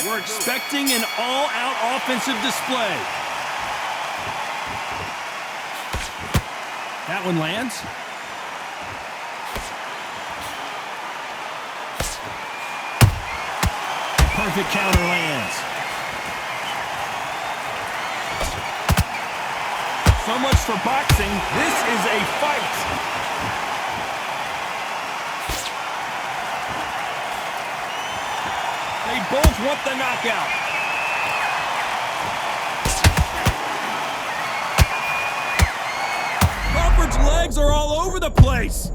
We're expecting an all-out offensive display. That one lands. Perfect counter lands. So much for boxing. This is a fight. They both want the knockout. Crawford's legs are all over the place.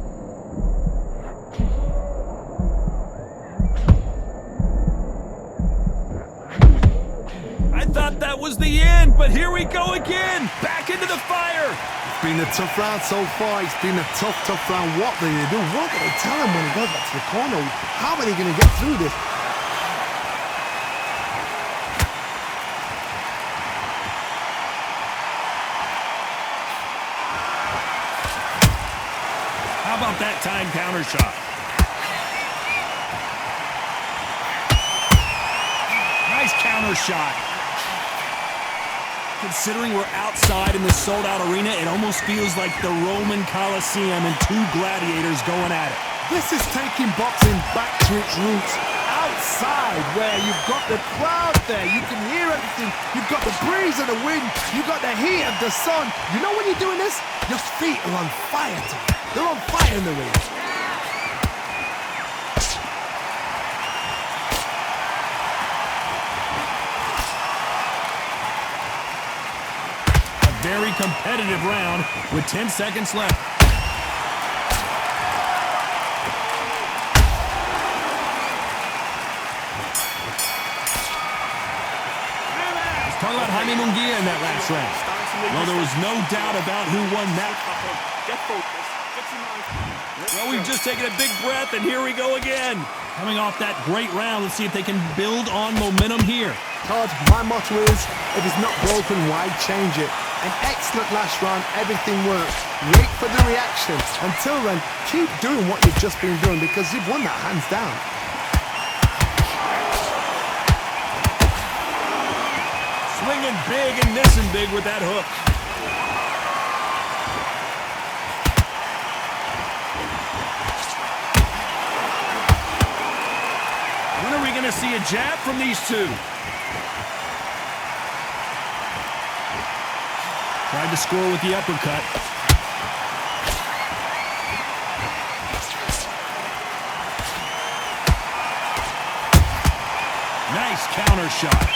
I thought that was the end, but here we go again. Back into the fire. It's been a tough round so far. It's been a tough round. What do they do? What do they tell him when he goes back to the corner? How are they going to get through this? How about that time counter shot? Nice counter shot. Considering we're outside in this sold-out arena, it almost feels like the Roman Colosseum and two gladiators going at it. This is taking boxing back to its roots. Outside, where you've got the crowd there, you can hear everything. You've got the breeze of the wind. You've got the heat of the sun. You know when you're doing this? Your feet are on fire. They're on fire in the ring. Very competitive round with 10 seconds left. Let's talk about Jaime Munguia in that last round. Well, there was no doubt about who won that. Well, we've just taken a big breath, and here we go again. Coming off that great round, let's see if they can build on momentum here. Todd, my motto is, if it's not broken, why change it? An excellent last round, everything works. Wait for the reaction. Until then, keep doing what you've just been doing because you've won that hands down. Swinging big and missing big with that hook. When are we going to see a jab from these two? Tried to score with the uppercut. Nice counter shot.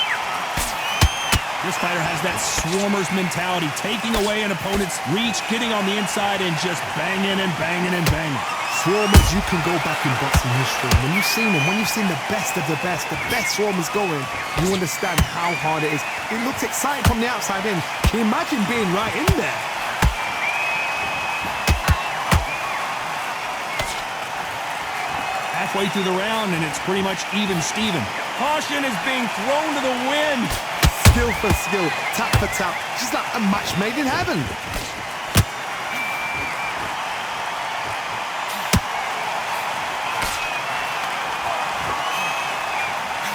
This fighter has that swarmer's mentality, taking away an opponent's reach, getting on the inside, and just banging and banging and banging. Swarmers, you can go back in boxing history. When you've seen them, when you've seen the best of the best swarmers going, you understand how hard it is. It looks exciting from the outside in. Can you imagine being right in there? Halfway through the round, and it's pretty much even Steven. Caution is being thrown to the wind. Skill for skill, tap for tap. Just like a match made in heaven.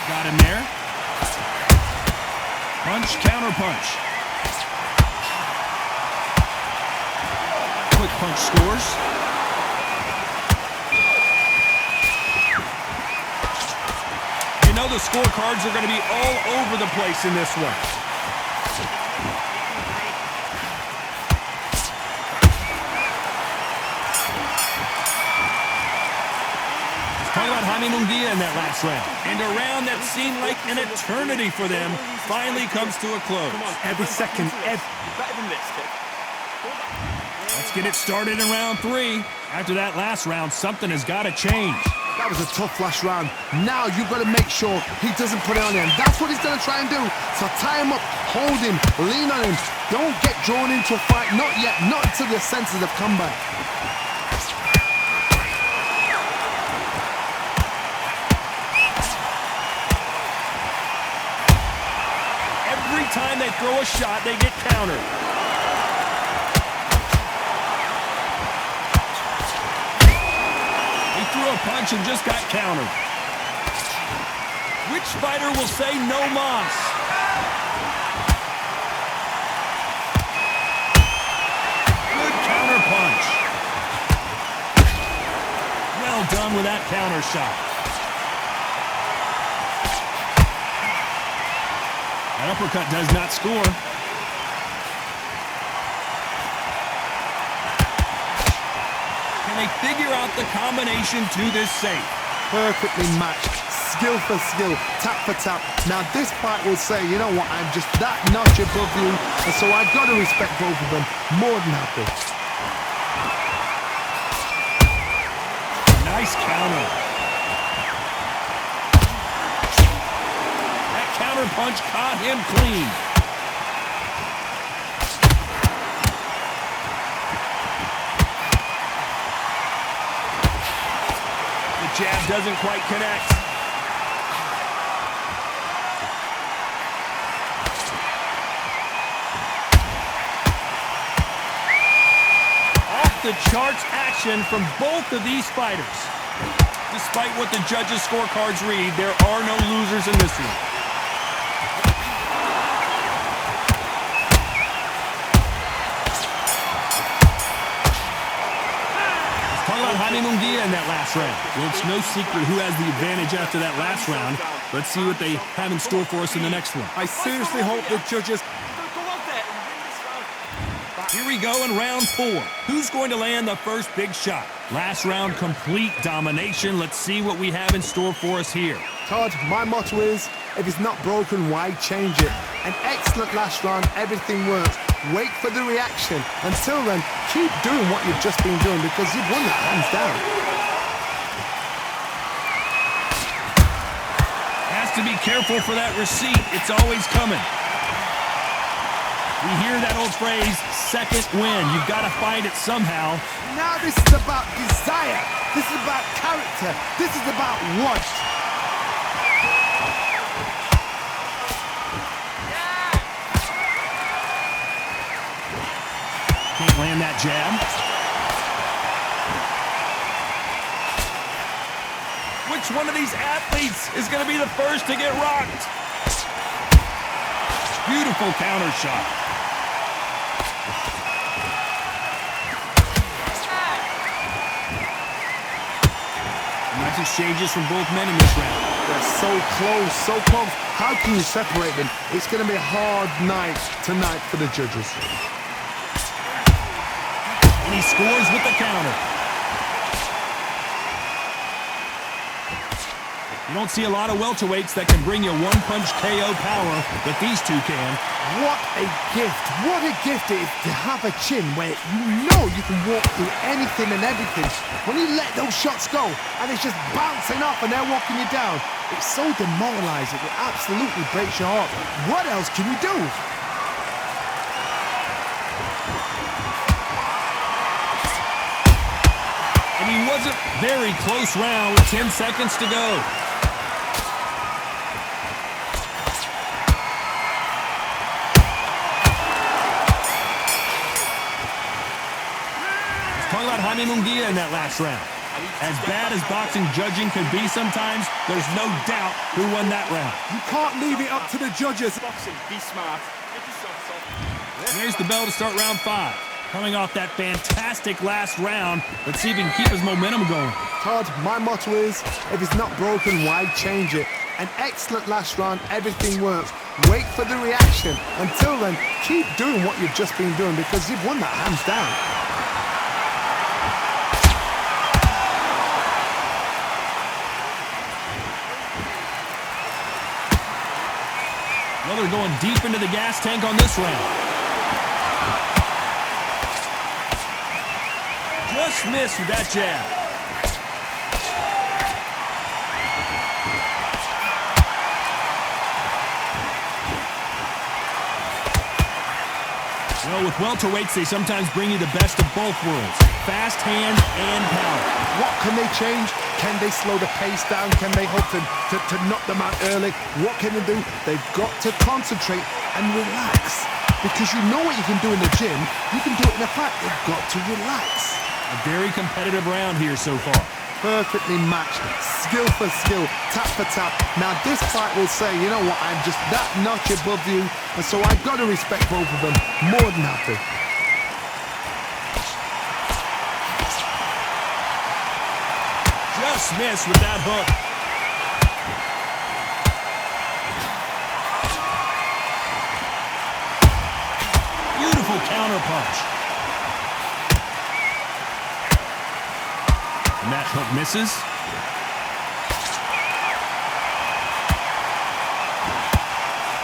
Got him there. Punch, counter punch. Quick punch scores. You know the scorecards are going to be all over the place in this one. Talk about Jaime Munguia in that last round. And a round that seemed like an eternity for them finally comes to a close. Every second, Let's get it started in round 3. After that last round, something has got to change. That was a tough last round. Now you've got to make sure he doesn't put it on him. That's what he's going to try and do. So tie him up, hold him, lean on him. Don't get drawn into a fight. Not yet. Not until your senses have come back. Every time they throw a shot, they get countered. He threw a punch and just got countered. We Which fighter will say no mas? Good counter punch. Well done with that counter shot. That uppercut does not score. Can they figure out the combination to this safe? Perfectly matched, skill for skill, tap for tap. Now this fight will say, you know what, I'm just that notch above you, and so I've got to respect both of them. More than happy. Nice counter. That counter punch caught him clean. Jab doesn't quite connect. Off the charts action from both of these fighters. Despite what the judges' scorecards read, there are no losers in this one. Jaime Munguia in that last round. Well, it's no secret who has the advantage after that last round. Let's see what they have in store for us in the next one. I seriously hope the judges... Here we go in round 4. Who's going to land the first big shot? Last round, complete domination. Let's see what we have in store for us here. Todd, my motto is, if it's not broken, why change it? An excellent last round, everything works. Wait for the reaction. Until then, keep doing what you've just been doing because you've won that hands down. Has to be careful for that receipt. It's always coming. We hear that old phrase, second win. You've got to find it somehow. Now this is about desire. This is about character. This is about want. Can't land that jab. Which one of these athletes is going to be the first to get rocked? Beautiful counter shot. Nice exchanges from both men in this round. They're so close, so close. How can you separate them? It's going to be a hard night tonight for the judges. And he scores with the counter. You don't see a lot of welterweights that can bring you one-punch KO power, but these two can. What a gift. What a gift it is to have a chin where you know you can walk through anything and everything. When you let those shots go and it's just bouncing off and they're walking you down, it's so demoralizing. It absolutely breaks your heart. What else can you do? And he wasn't very close round with 10 seconds to go. Talk about Jaime Munguia in that last round. As bad as boxing judging can be sometimes, there's no doubt who won that round. You can't leave it up to the judges. Boxing, be smart. There's the bell to start round 5. Coming off that fantastic last round, let's see if he can keep his momentum going. Todd, my motto is, if it's not broken, why change it? An excellent last round, everything works. Wait for the reaction. Until then, keep doing what you've just been doing because you've won that hands down. Well, they're going deep into the gas tank on this round. Just missed with that jab. Well, with welterweights, they sometimes bring you the best of both worlds. Fast hands and power. What can they change? Can they slow the pace down? Can they hope to knock them out early? What can they do? They've got to concentrate and relax. Because you know what you can do in the gym, you can do it in a fight. They've got to relax. A very competitive round here so far. perfectly matched, skill for skill, tap for tap. Now this fight will say, you know what, I'm just that notch above you, and so I've got to respect both of them more than happy. Just missed with that hook. Beautiful counter punch. And that hook misses.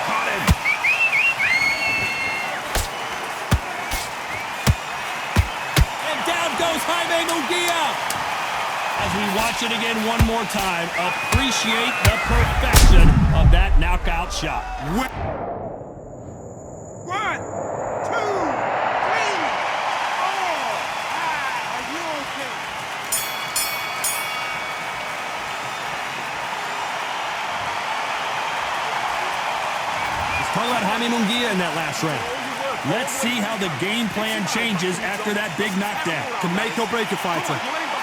Caught him. And down goes Jaime Munguia. As we watch it again one more time, appreciate the perfection of that knockout shot. 1, 2, 3, 4. Are you okay? Let's talk about Jaime Munguia in that last round. Let's see how the game plan changes after that big knockdown. To make or break a fighter.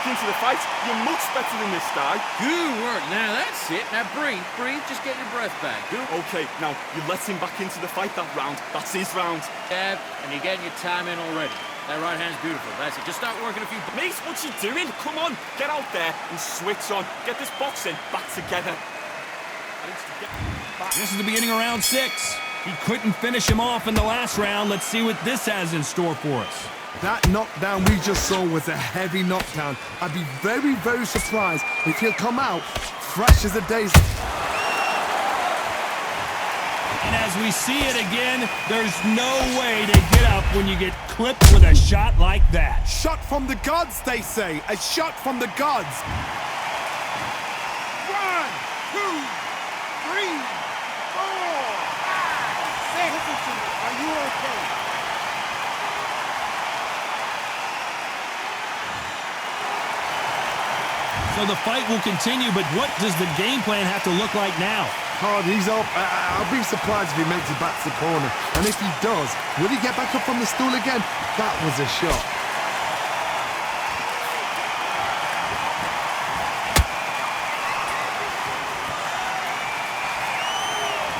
Into the fight, you're much better than this guy. Good work. Now that's it. Now breathe. Just get your breath back. Okay, now you let him back into the fight that round. That's his round. Jab, and you're getting your time in already. That right hand's beautiful. That's it. Just start working a few. Mate, what you doing? Come on, get out there and switch on. Get this boxing back together. This is the beginning of round 6. He couldn't finish him off in the last round. Let's see what this has in store for us. That knockdown we just saw was a heavy knockdown. I'd be very, very surprised if he'll come out fresh as a daisy. And as we see it again, there's no way to get up when you get clipped with a shot like that. Shot from the gods, they say. A shot from the gods. 1, 2, 3, 4, 5, 6. Are you okay? So the fight will continue, but what does the game plan have to look like now? Hard, he's up. I'll be surprised if he makes it back to the corner. And if he does, will he get back up from the stool again? That was a shot.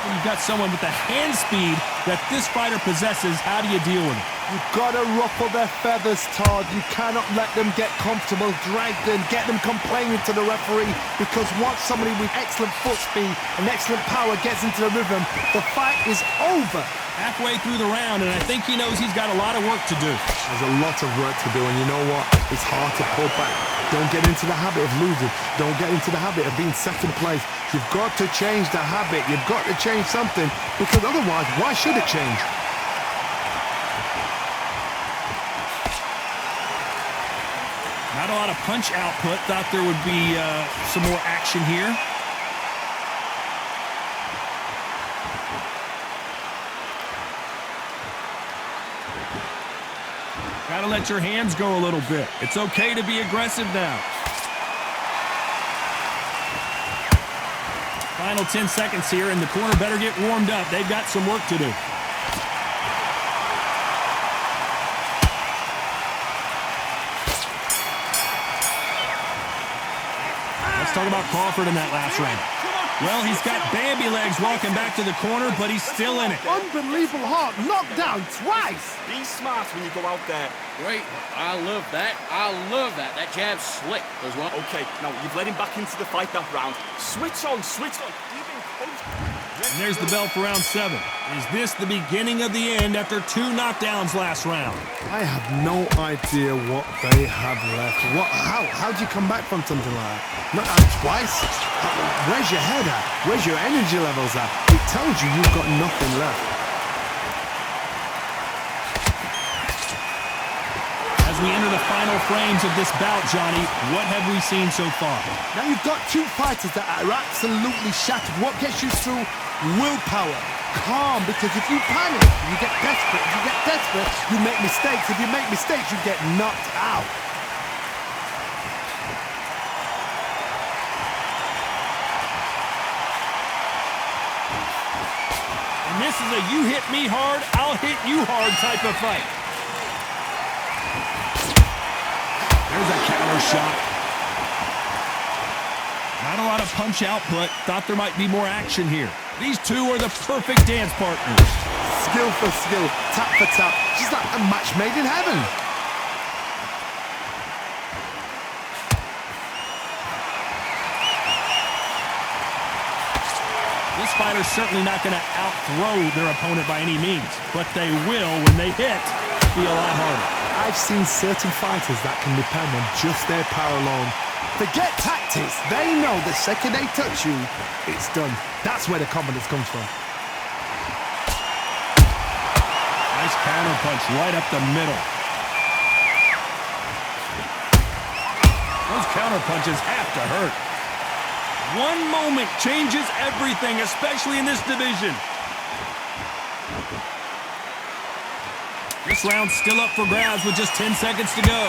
When you've got someone with the hand speed that this fighter possesses, how do you deal with it? You've got to ruffle their feathers, Todd. You cannot let them get comfortable, drag them, get them complaining to the referee, because once somebody with excellent foot speed and excellent power gets into the rhythm, the fight is over. Halfway through the round, and I think he knows he's got a lot of work to do. There's a lot of work to do, and you know what? It's hard to pull back. Don't get into the habit of losing. Don't get into the habit of being second place. You've got to change the habit. You've got to change something, because otherwise, why should it change? Not a lot of punch output. Thought there would be some more action here. Gotta let your hands go a little bit. It's okay to be aggressive now. Final 10 seconds here, and the corner better get warmed up. They've got some work to do. Let's talk about Crawford in that last round. Well, he's got Bambi legs walking back to the corner, but he's still in it. Unbelievable hard knockdown twice. Be smart when you go out there. Great. I love that. I love that. That jab's slick as well. Okay, now you've let him back into the fight that round. Switch on, switch on. And there's the bell for round 7. Is this the beginning of the end after 2 knockdowns last round? I have no idea what they have left. How do you come back from something like that? Not twice? Where's your head at? Where's your energy levels at? It tells you you've got nothing left. As we enter the final frames of this bout, Johnny, what have we seen so far? Now you've got 2 fighters that are absolutely shattered. What gets you through? Willpower. Calm, because if you panic, you get desperate. If you get desperate, you make mistakes. If you make mistakes, you get knocked out. And this is a you hit me hard, I'll hit you hard type of fight. There's a counter shot. Not a lot of punch output. Thought there might be more action here. These two are the perfect dance partners. Skill for skill, tap for tap, just like a match made in heaven. This fighter's certainly not going to out-throw their opponent by any means, but they will, when they hit, be a lot harder. I've seen certain fighters that can depend on just their power alone. Forget tactics. They know the second they touch you, it's done. That's where the confidence comes from. Nice counter punch right up the middle. Those counter punches have to hurt. One moment changes everything, especially in this division. This round's still up for grabs with just 10 seconds to go.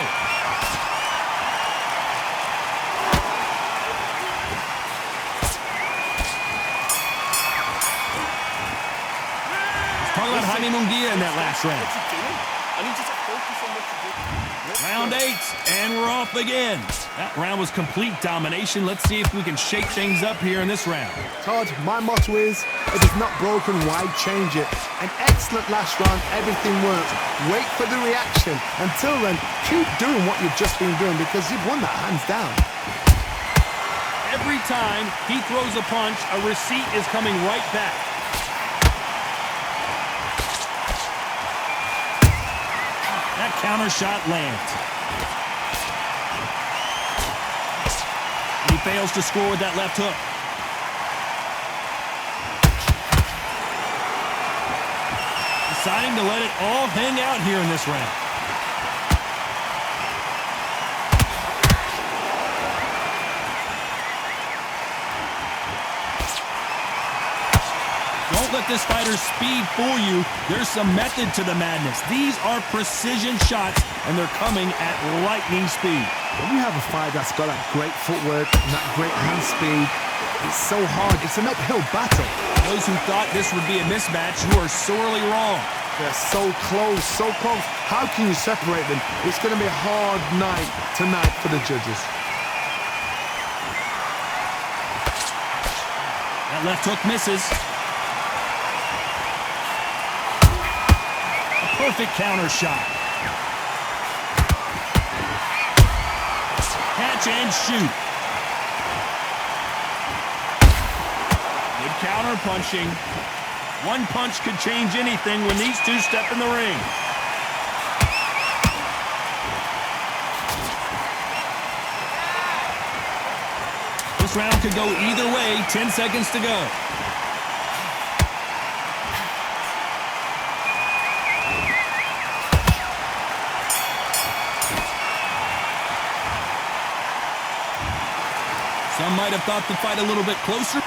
Talk about Jaime Munguia in that last round. What's he doing? I need you to focus on what to do. Round 8, and we're off again. That round was complete domination. Let's see if we can shake things up here in this round. Todd, my motto is, if it's not broken, why change it? An excellent last round, everything works. Wait for the reaction. Until then, keep doing what you've just been doing because you've won that hands down. Every time he throws a punch, a receipt is coming right back. That counter shot lands. And he fails to score with that left hook. Deciding to let it all hang out here in this round. Don't let this fighter's speed fool you. There's some method to the madness. These are precision shots, and they're coming at lightning speed. When you have a fight that's got that great footwork and that great hand speed, it's so hard. It's an uphill battle. Those who thought this would be a mismatch, you are sorely wrong. They're so close, so close. How can you separate them? It's going to be a hard night tonight for the judges. That left hook misses. Perfect counter shot. Catch and shoot. Good counter punching. One punch could change anything when these two step in the ring. This round could go either way. 10 seconds to go. Some might have thought the fight a little bit closer.